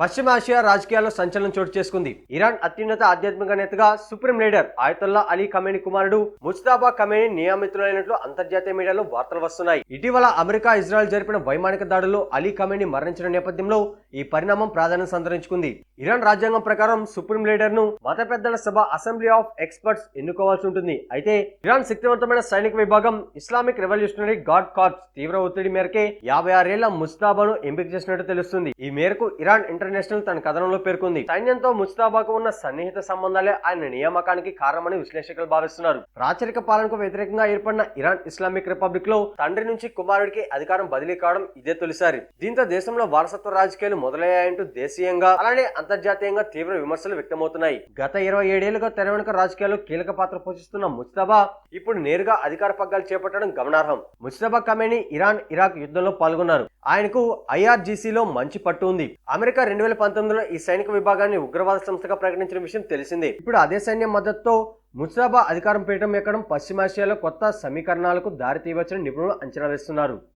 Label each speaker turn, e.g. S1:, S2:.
S1: పశ్చిమాసియా రాజకీయాల్లో సంచలనం చోటు చేసుకుంది. ఇరాన్ అత్యున్నత ఆధ్యాత్మిక నేతగా సుప్రీం లీడర్ ఆయతుల్లా అలీ ఖమేనీ కుమారుడు ముజ్తబా ఖమేనీ నియమితులైనట్లు అంతర్జాతీయ మీడియాలో వార్తలు వస్తున్నాయి. ఇటీవల అమెరికా ఇజ్రాయెల్ జరిపిన వైమానిక దాడుల్లో అలీ ఖమేనీ మరణించిన నేపథ్యంలో ఈ పరిణామం ప్రాధాన్యం సంతరించుకుంది. ఇరాన్ రాజ్యాంగం ప్రకారం సుప్రీం లీడర్ ను మత పెద్దల సభ అసెంబ్లీ ఆఫ్ ఎక్స్పర్ట్స్ ఎన్నుకోవాల్సి ఉంటుంది. అయితే ఇరాన్ శక్తివంతమైన సైనిక విభాగం ఇస్లామిక్ రెవల్యూషనరీ గార్డ్ కార్ప్స్ తీవ్ర ఒత్తిడి మేరకే 56 ఏళ్ల ముజ్తబాను ఎంపిక చేసినట్టు తెలుస్తుంది. ఈ మేరకు ఇరాన్ ఇంటర్నేషనల్ తన కథనంలో పేర్కొంది. సైన్యంతో ముజ్తబాకు ఉన్న సన్నిహిత సంబంధాలే ఆయన నియామకానికి కారణమని విశ్లేషకులు భావిస్తున్నారు. రాచరిక పాలనకు వ్యతిరేకంగా ఏర్పడిన ఇరాన్ ఇస్లామిక్ రిపబ్లిక్ లో తండ్రి నుంచి కుమారుడికి అధికారం బదిలీ కావడం ఇదే తొలిసారి. దీంతో దేశంలో వారసత్వ రాజకీయాలు మొదలయ్యాయంటూ దేశీయంగా అలానే అంతర్జాతీయంగా తీవ్ర విమర్శలు వ్యక్తమవుతున్నాయి. గత 27 ఏళ్లుగా తెర వెనుక రాజకీయాల్లో కీలక పాత్ర పోషిస్తున్న ముజ్తబా ఇప్పుడు నేరుగా అధికార పగ్గాలు చేపట్టడం గమనార్హం. ముజ్తబా ఖమేనీ ఇరాన్ ఇరాక్ యుద్ధంలో పాల్గొన్నారు. ఆయనకు ఐఆర్జీసీలో మంచి పట్టు ఉంది. అమెరికా 2019లో ఈ సైనిక విభాగాన్ని ఉగ్రవాద సంస్థగా ప్రకటించిన విషయం తెలిసిందే. ఇప్పుడు అదే సైన్యం మద్దతుతో ముజ్తబా అధికారం పీఠం ఎక్కడం పశ్చిమాసియాలో కొత్త సమీకరణాలకు దారి తీయవచ్చని నిపుణులు అంచనా వేస్తున్నారు.